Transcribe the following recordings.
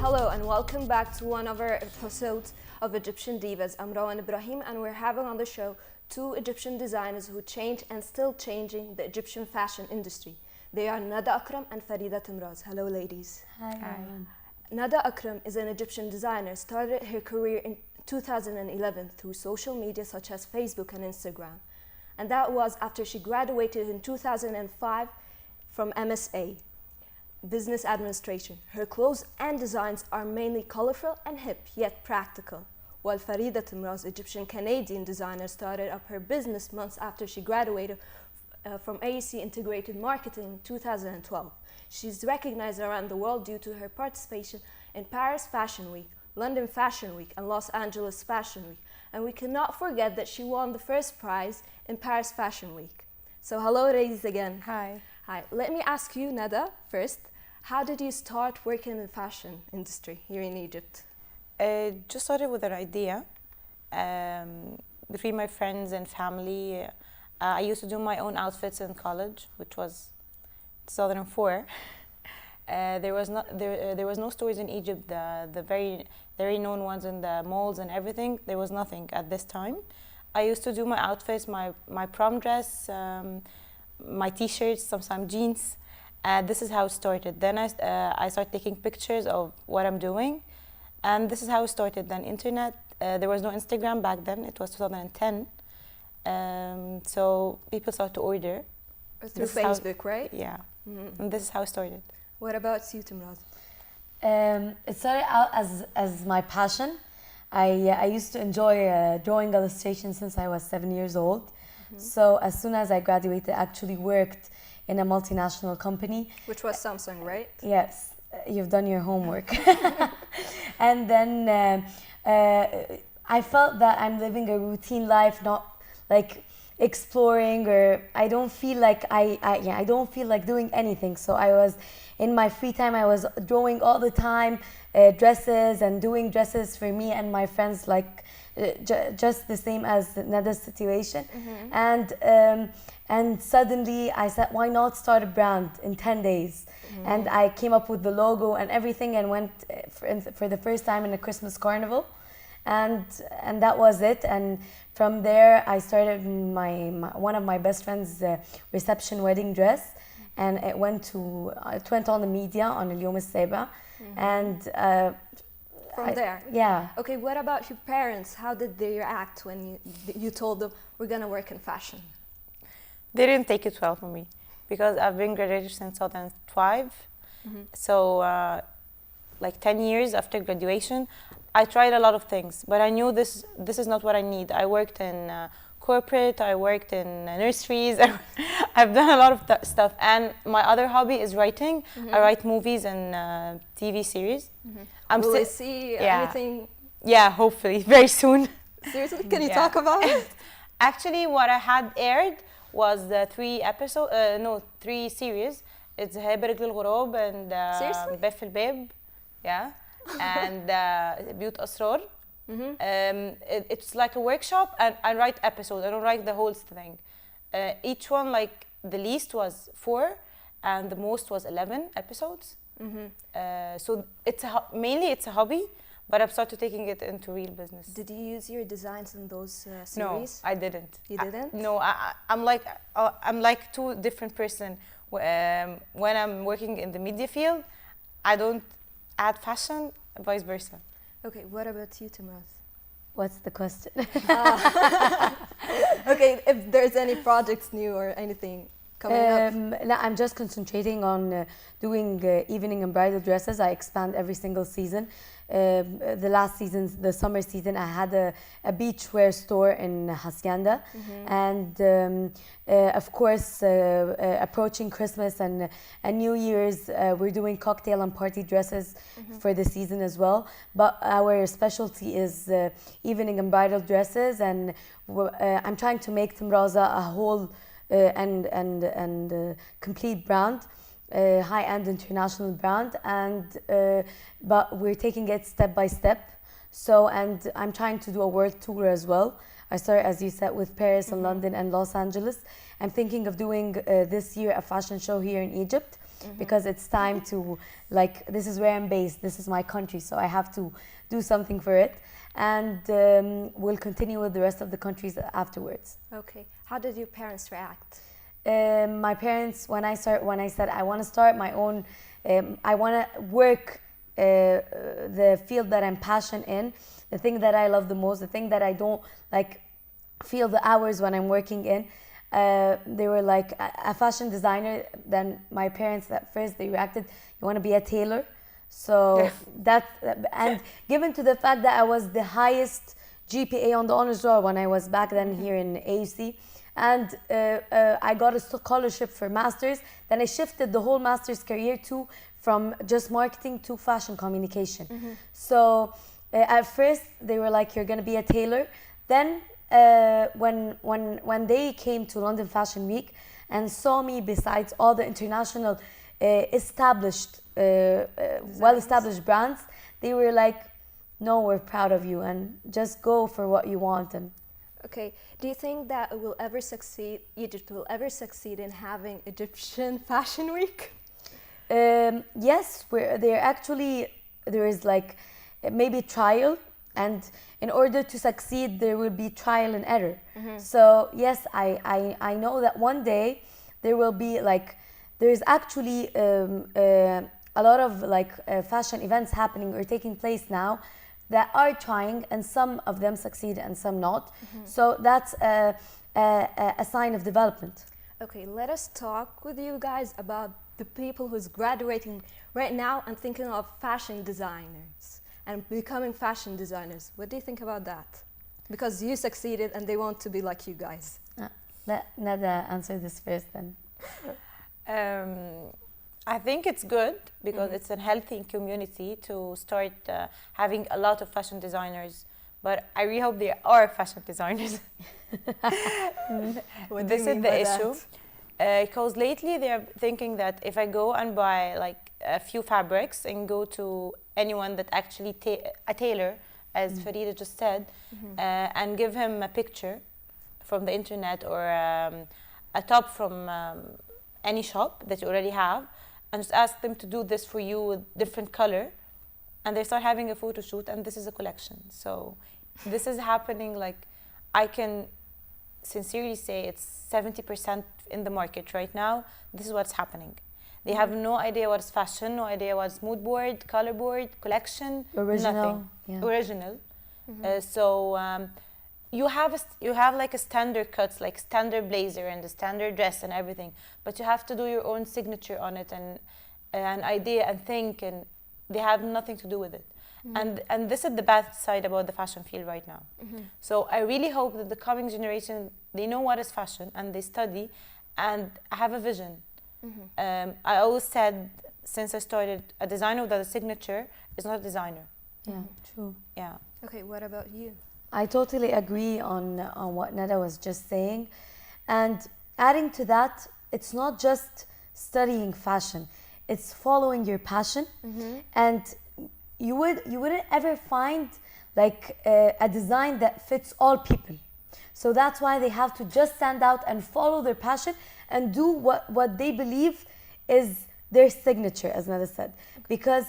Hello and welcome back to one of our episodes of Egyptian Divas. I'm Rawan Ibrahim and we're having on the show two Egyptian designers who changed and still changing the Egyptian fashion industry. They are Nada Akram and Farida Timraz. Hello ladies. Hi. Nada Akram is an Egyptian designer, started her career in 2011 through social media such as Facebook and Instagram. And that was after she graduated in 2005 from MSA, Business Administration. Her clothes and designs are mainly colorful and hip, yet practical. While Farida Timraz, Egyptian-Canadian designer, started up her business months after she graduated from AEC Integrated Marketing in 2012. She's recognized around the world due to her participation in Paris Fashion Week, London Fashion Week, and Los Angeles Fashion Week. And we cannot forget that she won the first prize in Paris Fashion Week. So hello ladies again. Hi. Hi. Let me ask you, Nada, first. How did you start working in the fashion industry here in Egypt? Just started with an idea. Between my friends and family, I used to do my own outfits in college, which was 2004. There was no stores in Egypt. The very known ones in the malls and everything. There was nothing at this time. I used to do my outfits, my prom dress, my t-shirts, sometimes jeans. This is how it started. Then I started taking pictures of what I'm doing, and this is how it started. Then internet. There was no Instagram back then. It was 2010. So people started to order through Facebook, right? Yeah. Mm-hmm. And this is how it started. What about you, Timraz? It started out as my passion. I used to enjoy drawing illustrations since I was 7 years old. Mm-hmm. So as soon as I graduated, I actually worked in a multinational company. Which was Samsung, right? Yes, you've done your homework. And then I felt that I'm living a routine life, not like exploring, or I don't feel like I don't feel like doing anything. So I was in my free time, I was drawing all the time, dresses and doing dresses for me and my friends, like just the same as Nada's situation. Mm-hmm. And suddenly I said, why not start a brand in 10 days? Mm-hmm. And I came up with the logo and everything and went for the first time in a Christmas carnival. And that was it. And from there, I started one of my best friend's reception wedding dress. And it went on the media on El Yom Al-Saba. Mm-hmm. And from there? Yeah. Okay, what about your parents? How did they react when you told them, we're going to work in fashion? They didn't take it well for me because I've been graduated since 2005. Mm-hmm. So like 10 years after graduation, I tried a lot of things, but I knew this is not what I need. I worked in corporate, I worked in nurseries, I've done a lot of stuff. And my other hobby is writing. Mm-hmm. I write movies and TV series. Mm-hmm. Will we see anything? Yeah, hopefully, very soon. Seriously, can you talk about it? Actually, what I had aired was the 3 series. It's هبرق للغراب and باب في الباب, yeah, and بيوت أسرار. Mm-hmm. It's like a workshop, and I write episodes. I don't write the whole thing. Each one, like the least was 4, and the most was 11 episodes. Mm-hmm. So mainly it's a hobby, but I've started taking it into real business. Did you use your designs in those series? No, I didn't. You didn't? No, I'm like two different person. When I'm working in the media field, I don't add fashion, vice versa. Okay, what about you, Timraz? What's the question? Okay, if there's any projects new or anything coming up. No, I'm just concentrating on doing evening and bridal dresses. I expand every single season. The last season, the summer season, I had a beachwear store in Hacienda. Mm-hmm. And of course, approaching Christmas and New Year's, we're doing cocktail and party dresses for the season as well. But our specialty is evening and bridal dresses, and I'm trying to make Timraza a whole and complete brand. High-end international brand, and but we're taking it step by step. So, and I'm trying to do a world tour as well. I started, as you said, with Paris and London and Los Angeles. I'm thinking of doing this year a fashion show here in Egypt because it's time to, like, this is where I'm based, this is my country, so I have to do something for it. And we'll continue with the rest of the countries afterwards. Okay. How did your parents react? My parents, when I said I want to start my own, I want to work the field that I'm passionate in, the thing that I love the most, the thing that I don't like feel the hours when I'm working in. They were like a fashion designer. Then my parents at first they reacted, you want to be a tailor? So that, and given to the fact that I was the highest GPA on the honors roll when I was back then here in AUC, and I got a scholarship for masters, then I shifted the whole master's career from just marketing to fashion communication. So at first they were like, you're gonna be a tailor. Then when they came to London Fashion Week and saw me besides all the international established well-established brands, they were like, no, we're proud of you and just go for what you want. And okay, do you think that it will ever succeed, Egypt will ever succeed in having Egyptian Fashion Week? Yes, there is like maybe trial, and in order to succeed there will be trial and error. So yes, I know that one day there will be like, there's actually a lot of like fashion events happening or taking place now that are trying, and some of them succeed and some not. So that's a sign of development. Okay, let us talk with you guys about the people who's graduating right now and thinking of fashion designers and becoming fashion designers. What do you think about that? Because you succeeded and they want to be like you guys. Let Nada answer this first then. I think it's good because it's a healthy community to start having a lot of fashion designers, but I really hope there are fashion designers. This is the issue. Because lately they're thinking that if I go and buy like a few fabrics and go to anyone that actually a tailor, as Farida just said, and give him a picture from the internet or a top from any shop that you already have, and just ask them to do this for you with different color, and they start having a photo shoot, and this is a collection. So this is happening, like, I can sincerely say it's 70% in the market right now. This is what's happening. They have no idea what's fashion, no idea what's mood board, color board, collection, original, nothing. yeah. Original. You have like a standard cuts, like standard blazer and a standard dress and everything, but you have to do your own signature on it and an idea and think, and they have nothing to do with it. And this is the bad side about the fashion field right now. So I really hope that the coming generation, they know what is fashion and they study and have a vision. I always said, since I started, a designer without a signature is not a designer. Yeah, true. Yeah. Okay, what about you? I totally agree on what Nada was just saying. And adding to that, it's not just studying fashion, it's following your passion. And you wouldn't ever find like a design that fits all people. So that's why they have to just stand out and follow their passion and do what they believe is their signature, as Nada said. Because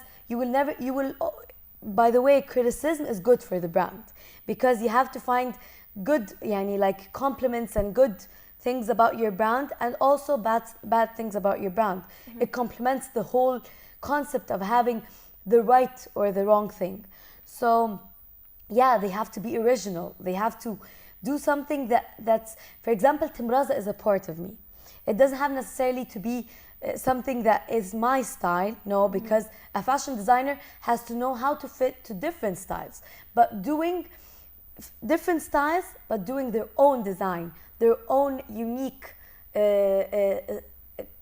by the way, criticism is good for the brand, because you have to find good, like compliments and good things about your brand, and also bad things about your brand. It complements the whole concept of having the right or the wrong thing. So yeah, they have to be original. They have to do something that's, for example, Timraza is a part of me. It doesn't have necessarily to be something that is my style, no, because a fashion designer has to know how to fit to different styles, but doing different styles, but doing their own design, their own unique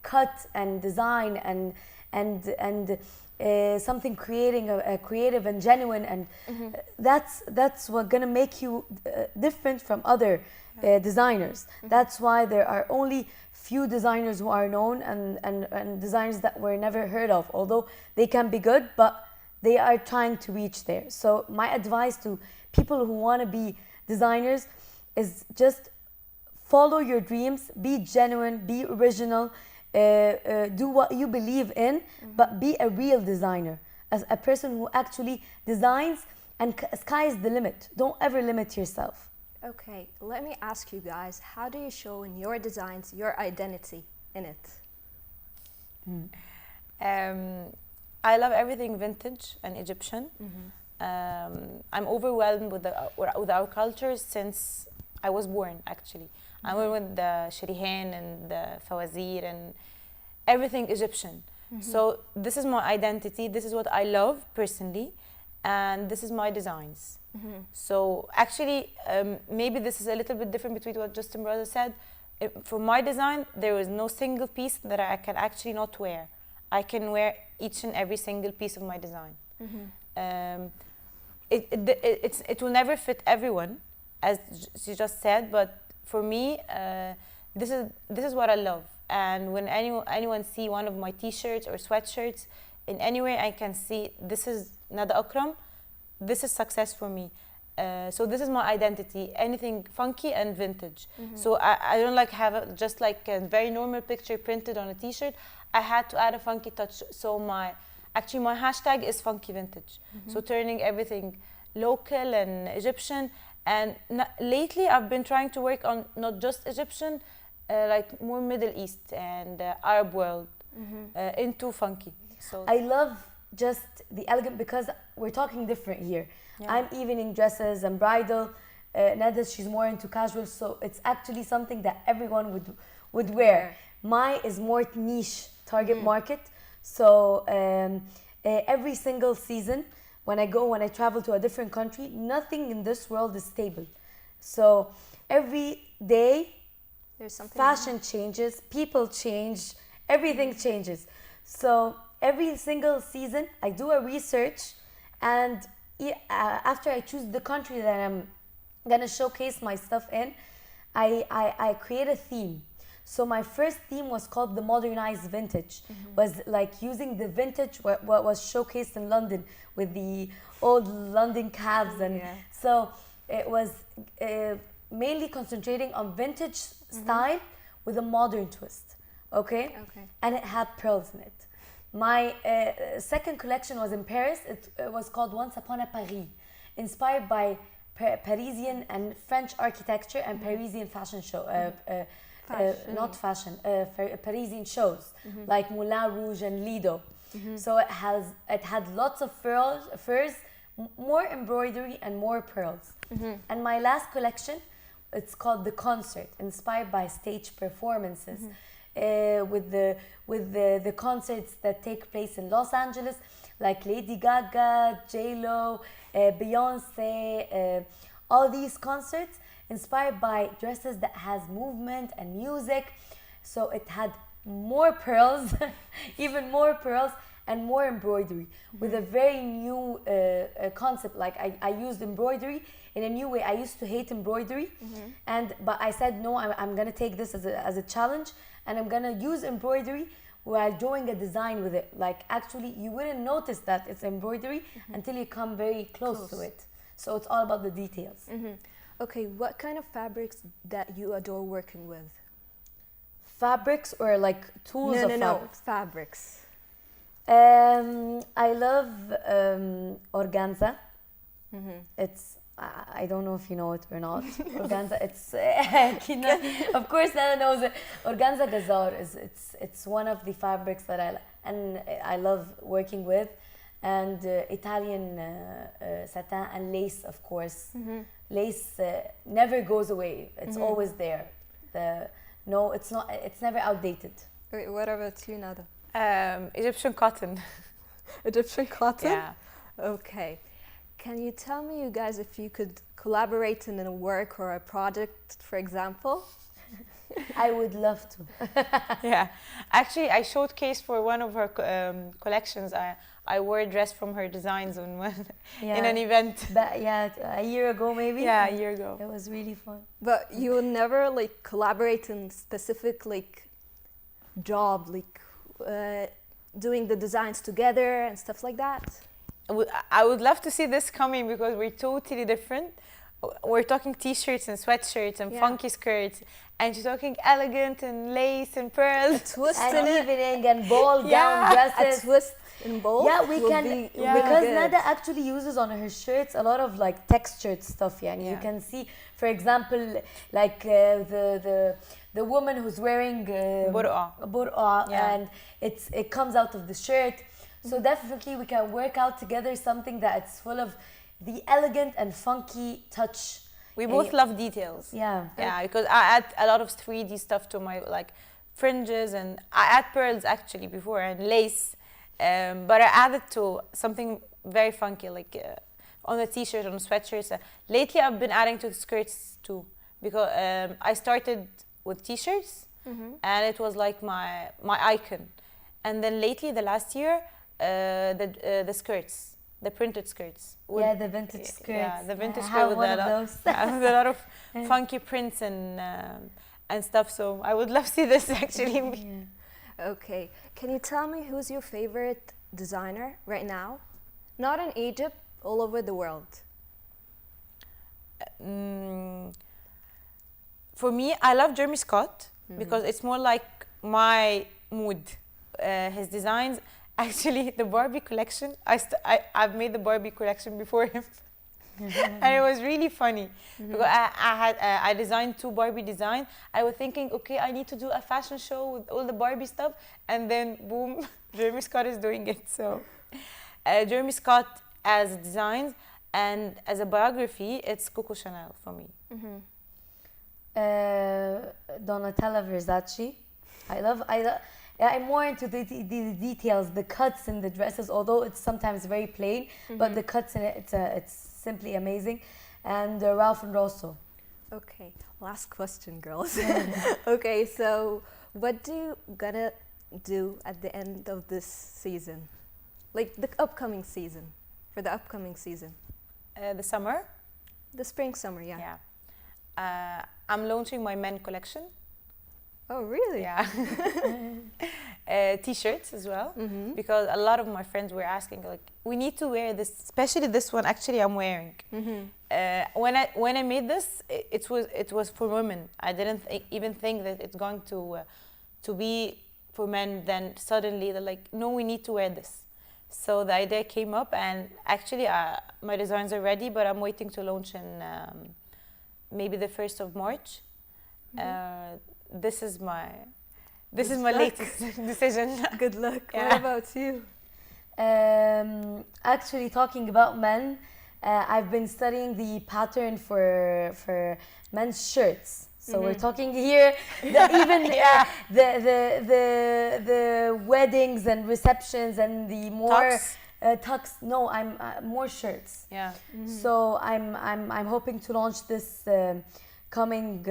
cut and design, and something creating a creative and genuine, and that's what's gonna make you different from other designers. That's why there are only few designers who are known, and designers that were never heard of, although they can be good, but they are trying to reach there. So my advice to people who want to be designers, is just follow your dreams, be genuine, be original, do what you believe in, but be a real designer, as a person who actually designs, and sky is the limit. Don't ever limit yourself. Okay, let me ask you guys, how do you show in your designs your identity in it? I love everything vintage and Egyptian. I'm overwhelmed with our cultures since I was born, actually. I'm with the shirihan and the fawazir and everything Egyptian. So this is my identity. This is what I love personally, and this is my designs. So actually, maybe this is a little bit different between what Justin brother said. For my design, there is no single piece that I can actually not wear. I can wear each and every single piece of my design. It will never fit everyone, as she just said, but for me, this is what I love. And when anyone see one of my t-shirts or sweatshirts, in any way I can see this is Nada Akram, this is success for me. So this is my identity, anything funky and vintage. So I don't like have just like a very normal picture printed on a t-shirt. I had to add a funky touch. So my hashtag is funky vintage. So turning everything local and Egyptian. And lately I've been trying to work on not just Egyptian, like more Middle East and Arab world into funky. So I love just the elegant, because we're talking different here. I'm evening dresses and bridal. Nada, she's more into casual, so it's actually something that everyone would wear. Mine is more niche target market. So every single season, when I travel to a different country, nothing in this world is stable. So every day, There's something fashion changes, people change, everything changes. So every single season, I do a research, and after I choose the country that I'm gonna showcase my stuff in, I create a theme. So my first theme was called the modernized vintage. Was like using the vintage what was showcased in London with the old London cabs, and so it was mainly concentrating on vintage style with a modern twist. Okay. And it had pearls in it. My second collection was in Paris. It was called Once Upon a Paris, inspired by Parisian and French architecture and Parisian fashion show. Not fashion, Parisian shows like Moulin Rouge and Lido. So it had lots of furs, more embroidery and more pearls. And my last collection, it's called The Concert, inspired by stage performances. With the concerts that take place in Los Angeles, like Lady Gaga, J-Lo, Beyonce, all these concerts inspired by dresses that has movement and music. So it had more pearls, even more pearls, and more embroidery with a very new concept. Like I used embroidery in a new way. I used to hate embroidery, but I said no, I'm gonna take this as a challenge, and I'm gonna use embroidery while drawing a design with it. Like actually you wouldn't notice that it's embroidery until you come very close to it. So it's all about the details. Okay, what kind of fabrics that you adore working with? Fabrics or like tools of fabrics? Fabrics. I love organza. It's I don't know if you know it or not. Organza, it's of course Nana knows it. Organza gazar it's one of the fabrics that I love working with, and Italian satin and lace, of course. Lace never goes away. It's always there. It's never outdated. Wait, what about you, Nada? Egyptian cotton. Egyptian cotton? Yeah. Okay. Can you tell me, you guys, if you could collaborate in a work or a project, for example? I would love to. Yeah. Actually, I showcased for one of her collections. I wore a dress from her designs in an event. But a year ago maybe? Yeah, a year ago. It was really fun. But you will never like collaborate in specific like job, like doing the designs together and stuff like that? I would love to see this coming because we're totally different. we're talking t-shirts and sweatshirts and Yeah. funky skirts, and she's talking elegant and lace and pearls. Twist And in it. evening and ball Yeah. gown A dresses. twist in both. Yeah, we will can be Yeah. because really good. Nada actually uses on her shirts a lot of like textured stuff. Yeah, and you Yeah. can see, for example, like the woman who's wearing burqa, Yeah. and it comes out of the shirt. So definitely we can work out together something that's full of the elegant and funky touch. We both love details. Yeah. Yeah, because I add a lot of 3D stuff to my like fringes, and I add pearls actually before and lace, but I added to something very funky like on the t-shirt, on the sweatshirts. Lately, I've been adding to the skirts too, because I started with t-shirts, and it was like my icon, and then lately, the last year, the skirts, the printed skirts. Yeah, the vintage skirts. Yeah, the vintage I skirt have with one a of lot, those. with a lot of funky prints and stuff. So I would love to see this actually. Yeah. Okay, can you tell me who's your favorite designer right now? Not in Egypt, all over the world. For me, I love Jeremy Scott because it's more like my mood. His designs, actually, the Barbie collection. I've made the Barbie collection before him, and it was really funny because I designed 2 Barbie designs. I was thinking, okay, I need to do a fashion show with all the Barbie stuff, and then boom, Jeremy Scott is doing it. So, Jeremy Scott as designs and as a biography, it's Coco Chanel for me. Donatella Versace. I'm more into the details, the cuts in the dresses, although it's sometimes very plain, but the cuts in it, it's simply amazing. And Ralph and Rosso. Okay, last question, girls. Okay, so what do you gonna do at the end of this season? Like the upcoming season, for the upcoming season? The summer, The spring, summer, yeah. yeah. I'm launching my men collection. Oh, really? Yeah. T-shirts as well, because a lot of my friends were asking, like, we need to wear this, especially this one. Actually, I'm wearing. When I made this, it was for women. I didn't even think that it's going to be for men. Then suddenly they're like, no, we need to wear this. So the idea came up, and actually my designs are ready, but I'm waiting to launch in maybe the 1st of March. This is my latest decision. Good luck. Yeah. What about you? Actually, talking about men, I've been studying the pattern for men's shirts. So we're talking here, the weddings and receptions and the more tux. No, I'm more shirts. Yeah. So I'm hoping to launch this coming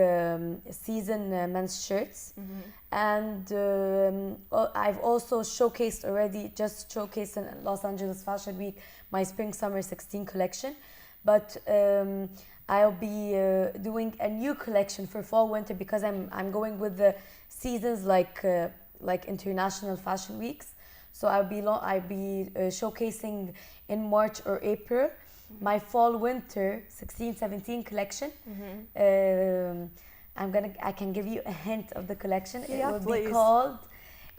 season men's shirts, and I've also just showcased in Los Angeles Fashion Week my Spring Summer 16 collection, but I'll be doing a new collection for fall winter because I'm going with the seasons like international fashion weeks. So I'll be showcasing in March or April my fall winter 16-17 collection. I can give you a hint of the collection. Yeah, it will please. be called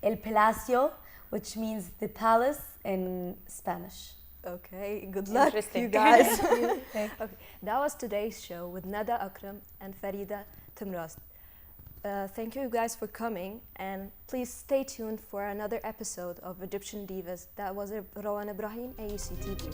El Palacio, which means the palace in Spanish. Okay, good luck, Interesting. you guys. Okay. Okay, that was today's show with Nada Akram and Farida Timraz. Thank you guys for coming, and please stay tuned for another episode of Egyptian Divas. That was Rowan Ibrahim, AUC TV.